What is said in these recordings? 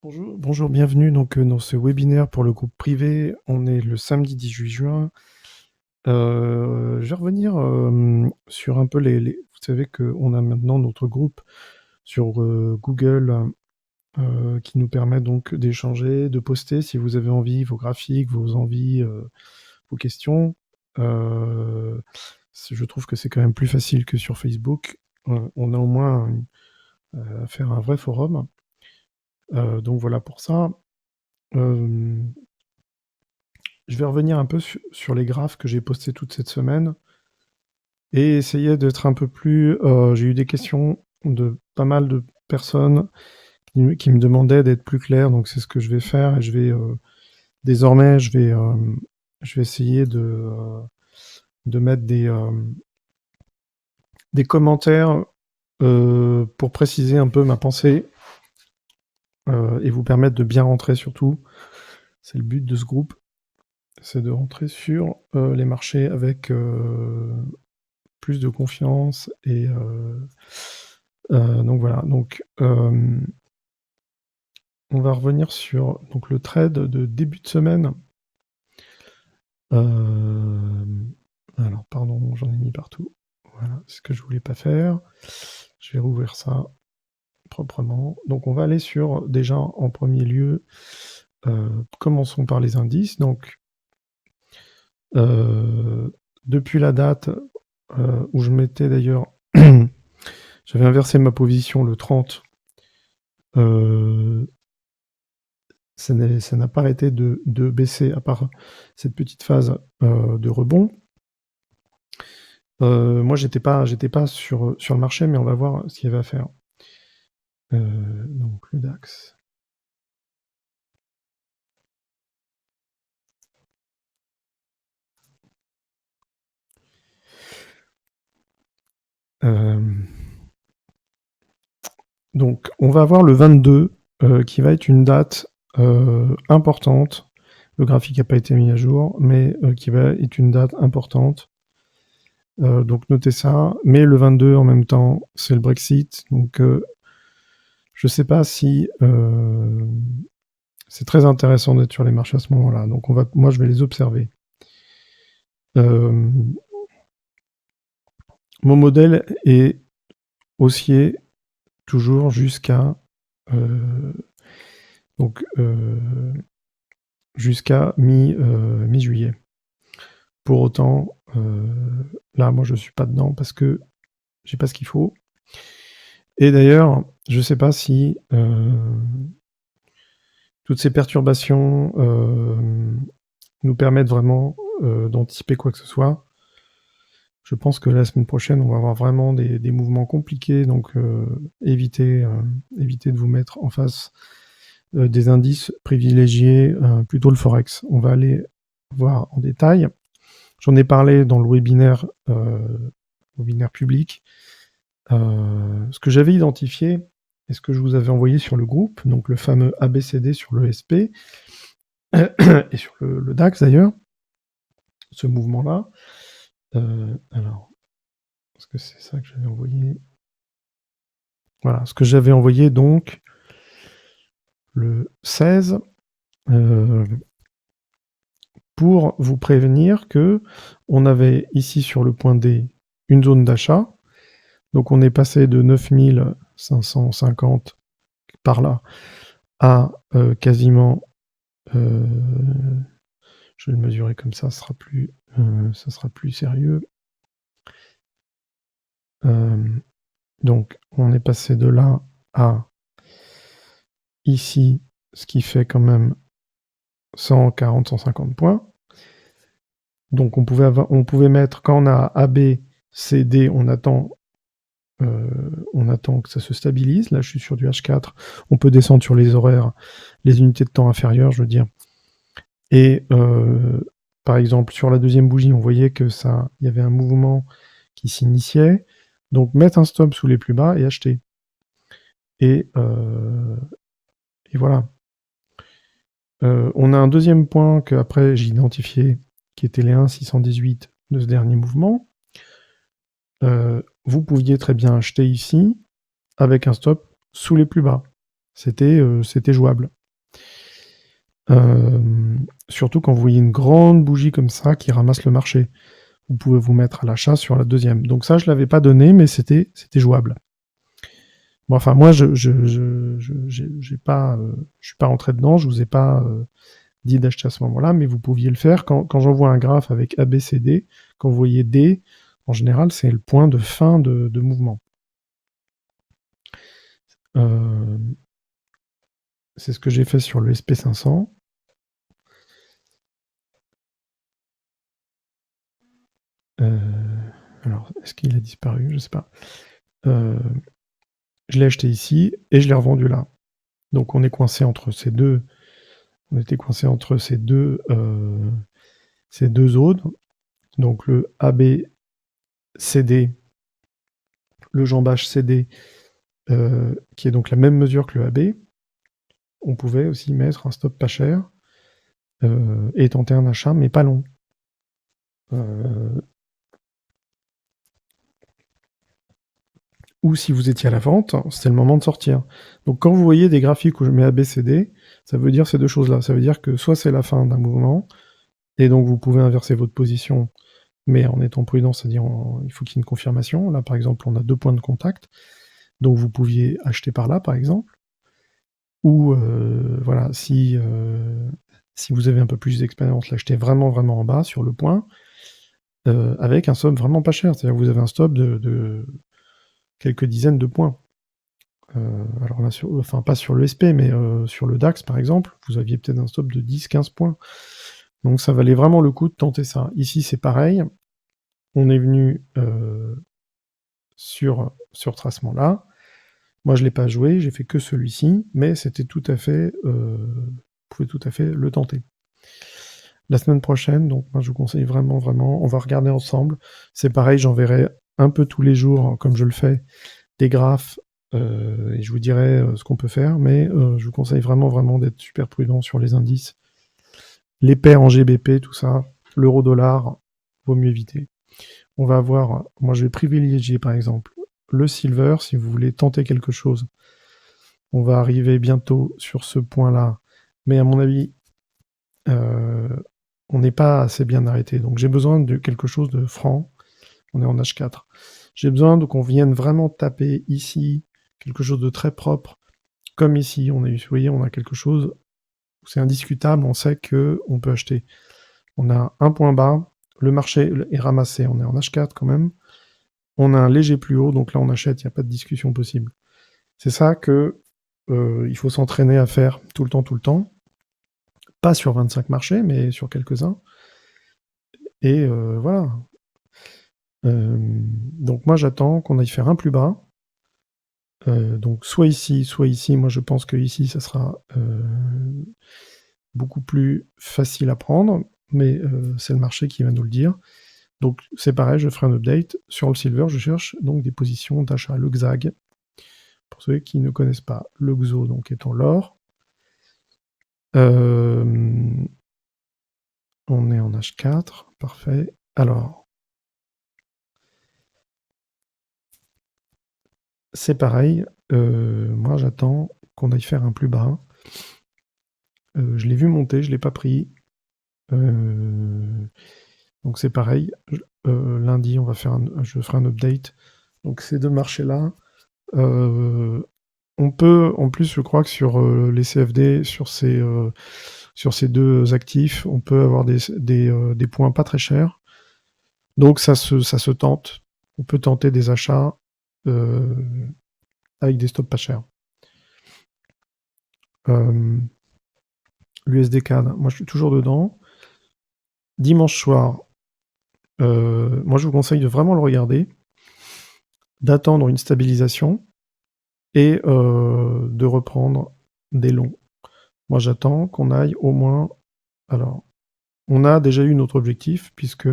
Bonjour, bienvenue donc dans ce webinaire pour le groupe privé. On est le samedi 18 juin. Je vais revenir sur un peu vous savez qu'on a maintenant notre groupe sur Google qui nous permet donc d'échanger, de poster si vous avez envie, vos graphiques, vos envies, vos questions. Je trouve que c'est quand même plus facile que sur Facebook. On a au moins à faire un vrai forum. Donc voilà pour ça. Je vais revenir un peu sur les graphes que j'ai postés toute cette semaine et essayer d'être un peu plus... j'ai eu des questions de pas mal de personnes qui me demandaient d'être plus clair, donc c'est ce que je vais faire et je vais désormais je vais essayer de mettre des commentaires pour préciser un peu ma pensée et vous permettre de bien rentrer surtout. C'est le but de ce groupe, c'est de rentrer sur les marchés avec plus de confiance et donc voilà. Donc on va revenir sur donc le trade de début de semaine. Alors pardon, j'en ai mis partout. Voilà, c'est ce que je voulais pas faire. Je vais rouvrir ça proprement. Donc on va aller sur déjà en premier lieu. Commençons par les indices. Donc depuis la date où je m'étais d'ailleurs j'avais inversé ma position le 30. Ça n'a pas arrêté de baisser à part cette petite phase de rebond. Moi, j'étais pas sur le marché, mais on va voir ce qu'il y avait à faire. Donc le DAX. Donc, on va avoir le 22 qui va être une date importante. Le graphique n'a pas été mis à jour, mais qui va être une date importante. Donc, notez ça. Mais le 22, en même temps, c'est le Brexit. Donc, je ne sais pas si c'est très intéressant d'être sur les marchés à ce moment-là. Donc, moi, je vais les observer. Mon modèle est haussier toujours jusqu'à jusqu'à mi-juillet. Pour autant, là, moi, je suis pas dedans parce que j'ai pas ce qu'il faut. Et d'ailleurs, je sais pas si toutes ces perturbations nous permettent vraiment d'anticiper quoi que ce soit. Je pense que la semaine prochaine, on va avoir vraiment des mouvements compliqués, donc évitez de vous mettre en face des indices, privilégiés plutôt le Forex. On va aller voir en détail. J'en ai parlé dans le webinaire public. Ce que j'avais identifié et ce que je vous avais envoyé sur le groupe, donc le fameux ABCD sur le SP et sur le DAX d'ailleurs, ce mouvement-là. Alors, est-ce que c'est ça que j'avais envoyé? Voilà, ce que j'avais envoyé donc le 16 pour vous prévenir que on avait ici sur le point D une zone d'achat. Donc on est passé de 9550 par là à quasiment, je vais le mesurer comme ça, ça sera plus sérieux. Donc on est passé de là à ici, ce qui fait quand même 140-150 points. Donc on pouvait mettre, quand on a AB, CD, on attend que ça se stabilise. Là, je suis sur du H4. On peut descendre sur les horaires, les unités de temps inférieures, je veux dire. Et par exemple, sur la deuxième bougie, on voyait que il y avait un mouvement qui s'initiait. Donc, mettre un stop sous les plus bas et acheter. Et voilà. On a un deuxième point que après j'ai identifié, qui était les 1,618 de ce dernier mouvement. Vous pouviez très bien acheter ici avec un stop sous les plus bas. C'était jouable. Surtout quand vous voyez une grande bougie comme ça qui ramasse le marché. Vous pouvez vous mettre à l'achat sur la deuxième. Donc ça, je l'avais pas donné, mais c'était jouable. Bon, enfin, moi, je suis pas rentré dedans, je vous ai pas dit d'acheter à ce moment-là, mais vous pouviez le faire quand j'envoie un graphe avec ABCD, quand vous voyez D, en général, c'est le point de fin de mouvement. C'est ce que j'ai fait sur le SP500. Alors, est-ce qu'il a disparu? Je sais pas. Je l'ai acheté ici et je l'ai revendu là. Donc on est coincé entre ces deux. On était coincé entre ces deux zones. Donc le AB CD, le jambage CD, qui est donc la même mesure que le AB. On pouvait aussi mettre un stop pas cher et tenter un achat, mais pas long. Ou si vous étiez à la vente, c'était le moment de sortir. Donc quand vous voyez des graphiques où je mets ABCD, ça veut dire ces deux choses-là. Ça veut dire que soit c'est la fin d'un mouvement, et donc vous pouvez inverser votre position, mais en étant prudent, c'est-à-dire il faut qu'il y ait une confirmation. Là, par exemple, on a 2 points de contact, donc vous pouviez acheter par là, par exemple. Ou voilà, si vous avez un peu plus d'expérience, l'acheter vraiment, vraiment en bas, sur le point, avec un stop vraiment pas cher. C'est-à-dire que vous avez un stop de quelques dizaines de points. Alors là, enfin pas sur le SP, mais sur le DAX par exemple, vous aviez peut-être un stop de 10-15 points. Donc ça valait vraiment le coup de tenter ça. Ici c'est pareil, on est venu sur tracement là. Moi je ne l'ai pas joué, j'ai fait que celui-ci, mais c'était tout à fait, vous pouvez tout à fait le tenter. La semaine prochaine, donc moi je vous conseille vraiment, vraiment, on va regarder ensemble. C'est pareil, j'enverrai un peu tous les jours, comme je le fais, des graphes, et je vous dirai ce qu'on peut faire, mais je vous conseille vraiment, vraiment d'être super prudent sur les indices. Les paires en GBP, tout ça, l'euro-dollar, vaut mieux éviter. On va avoir, moi je vais privilégier par exemple le silver si vous voulez tenter quelque chose. On va arriver bientôt sur ce point-là, mais à mon avis, on n'est pas assez bien arrêté. Donc j'ai besoin de quelque chose de franc. On est en H4. J'ai besoin qu'on vienne vraiment taper ici quelque chose de très propre, comme ici. On a eu, vous voyez, on a quelque chose où c'est indiscutable. On sait que on peut acheter. On a un point bas. Le marché est ramassé. On est en H4 quand même. On a un léger plus haut. Donc là, on achète. Il n'y a pas de discussion possible. C'est ça que il faut s'entraîner à faire tout le temps, tout le temps. Pas sur 25 marchés, mais sur quelques-uns. Et voilà. Donc moi j'attends qu'on aille faire un plus bas. Donc soit ici, moi je pense que ici ça sera beaucoup plus facile à prendre, mais c'est le marché qui va nous le dire. Donc c'est pareil, je ferai un update. Sur le silver, je cherche donc des positions d'achat. Le XAG, pour ceux qui ne connaissent pas, le XO donc étant l'or. On est en H4, parfait. Alors, c'est pareil, moi j'attends qu'on aille faire un plus bas. Je l'ai vu monter, je ne l'ai pas pris. Donc c'est pareil. Lundi, je ferai un update. Donc ces deux marchés-là, on peut, en plus, je crois que sur les CFD, sur ces deux actifs, on peut avoir des points pas très chers. Donc ça se tente. On peut tenter des achats avec des stops pas chers. L'USD CAD, moi je suis toujours dedans. Dimanche soir, moi je vous conseille de vraiment le regarder, d'attendre une stabilisation et de reprendre des longs. Moi j'attends qu'on aille au moins... Alors, on a déjà eu notre objectif puisque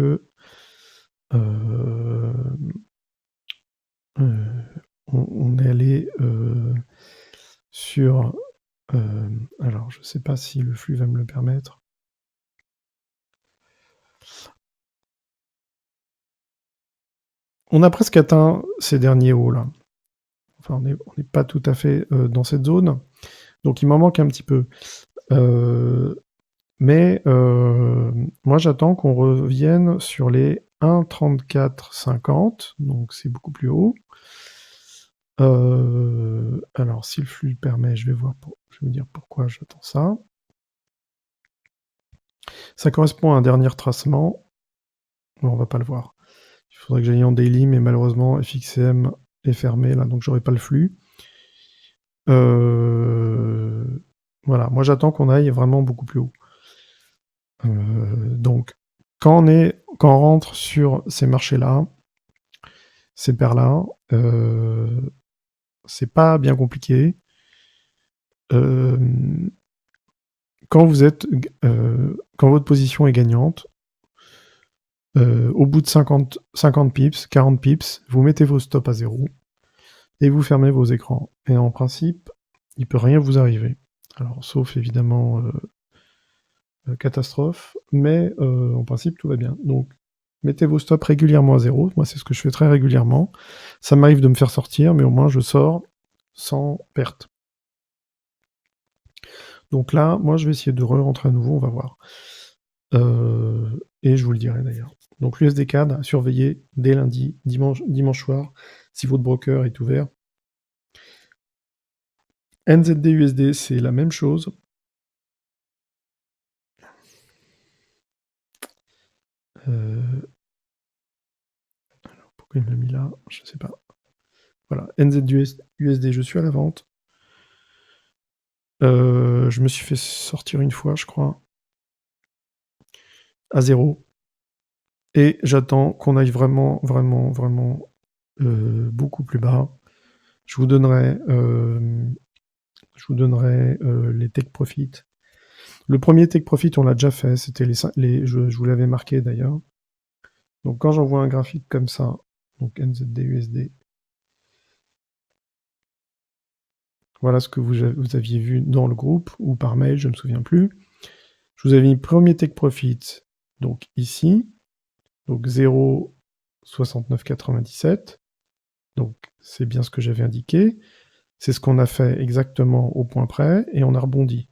on est allé sur... alors, je ne sais pas si le flux va me le permettre. On a presque atteint ces derniers hauts là. enfin, on n'est pas tout à fait dans cette zone. Donc il m'en manque un petit peu. Mais moi, j'attends qu'on revienne sur les 1,3450, donc c'est beaucoup plus haut. Alors, si le flux le permet, je vais vous dire pourquoi j'attends ça. Ça correspond à un dernier tracement. Bon, on va pas le voir. Il faudrait que j'aille en daily, mais malheureusement, FXCM est fermé, là, donc j'aurai pas le flux. Voilà, moi j'attends qu'on aille vraiment beaucoup plus haut. Donc, quand on rentre sur ces marchés-là, ces paires-là, c'est pas bien compliqué. Quand votre position est gagnante, au bout de 50 pips, 40 pips, vous mettez vos stops à 0 et vous fermez vos écrans. Et en principe, il peut rien vous arriver. Alors, sauf évidemment catastrophe, mais en principe, tout va bien. Donc, mettez vos stops régulièrement à 0. Moi, c'est ce que je fais très régulièrement. Ça m'arrive de me faire sortir, mais au moins, je sors sans perte. Donc là, moi, je vais essayer de re-rentrer à nouveau, on va voir. Et je vous le dirai d'ailleurs. Donc l'USD-CAD à surveiller dès lundi, dimanche soir, si votre broker est ouvert. NZD-USD, c'est la même chose. Alors pourquoi il m'a mis là? Je ne sais pas. Voilà, NZD-USD, je suis à la vente. Je me suis fait sortir une fois, je crois, à 0. Et j'attends qu'on aille vraiment beaucoup plus bas. Je vous donnerai les take profit. Le premier take profit, on l'a déjà fait. C'était je vous l'avais marqué d'ailleurs. Donc quand j'envoie un graphique comme ça, donc NZD-USD, voilà ce que vous aviez vu dans le groupe ou par mail, je ne me souviens plus. Je vous avais mis premier take profit, donc ici, donc 0,6997. Donc c'est bien ce que j'avais indiqué. C'est ce qu'on a fait exactement au point près et on a rebondi.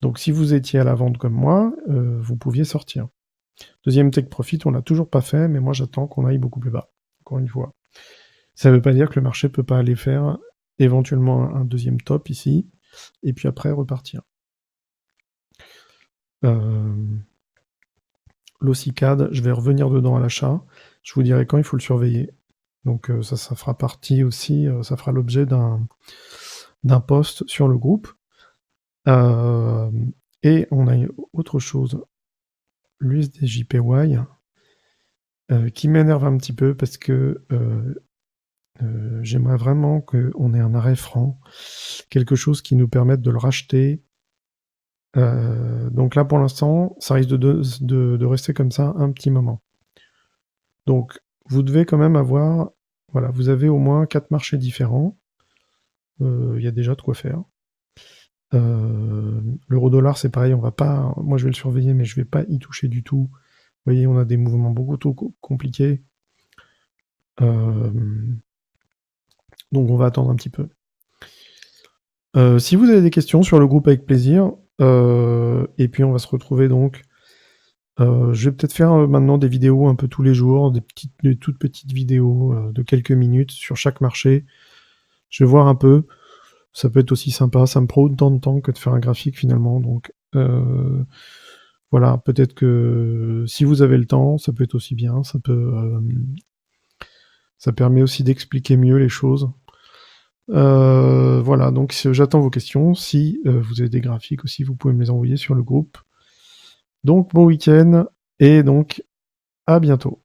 Donc si vous étiez à la vente comme moi, vous pouviez sortir. Deuxième take profit, on l'a toujours pas fait, mais moi j'attends qu'on aille beaucoup plus bas, encore une fois. Ça ne veut pas dire que le marché ne peut pas aller faire éventuellement un deuxième top ici, et puis après repartir. L'OCCAD, je vais revenir dedans à l'achat. Je vous dirai quand il faut le surveiller. Donc ça fera partie aussi, ça fera l'objet d'un post sur le groupe. Et on a autre chose, l'USDJPY, qui m'énerve un petit peu parce que j'aimerais vraiment qu'on ait un arrêt franc, quelque chose qui nous permette de le racheter. Donc là, pour l'instant, ça risque de rester comme ça un petit moment. Donc, vous devez quand même avoir... Voilà, vous avez au moins 4 marchés différents. Il y a déjà de quoi faire. L'euro-dollar, c'est pareil, on va pas... Moi, je vais le surveiller, mais je vais pas y toucher du tout. Vous voyez, on a des mouvements beaucoup trop compliqués. Donc, on va attendre un petit peu. Si vous avez des questions sur le groupe, avec plaisir. Et puis, on va se retrouver donc... je vais peut-être faire maintenant des vidéos un peu tous les jours, des toutes petites vidéos de quelques minutes sur chaque marché. Je vais voir un peu. Ça peut être aussi sympa. Ça me prend autant de temps que de faire un graphique finalement. Donc voilà, peut-être que si vous avez le temps, ça peut être aussi bien. Ça permet aussi d'expliquer mieux les choses. Voilà, donc j'attends vos questions. Si vous avez des graphiques aussi, vous pouvez me les envoyer sur le groupe. Donc bon week-end et donc à bientôt.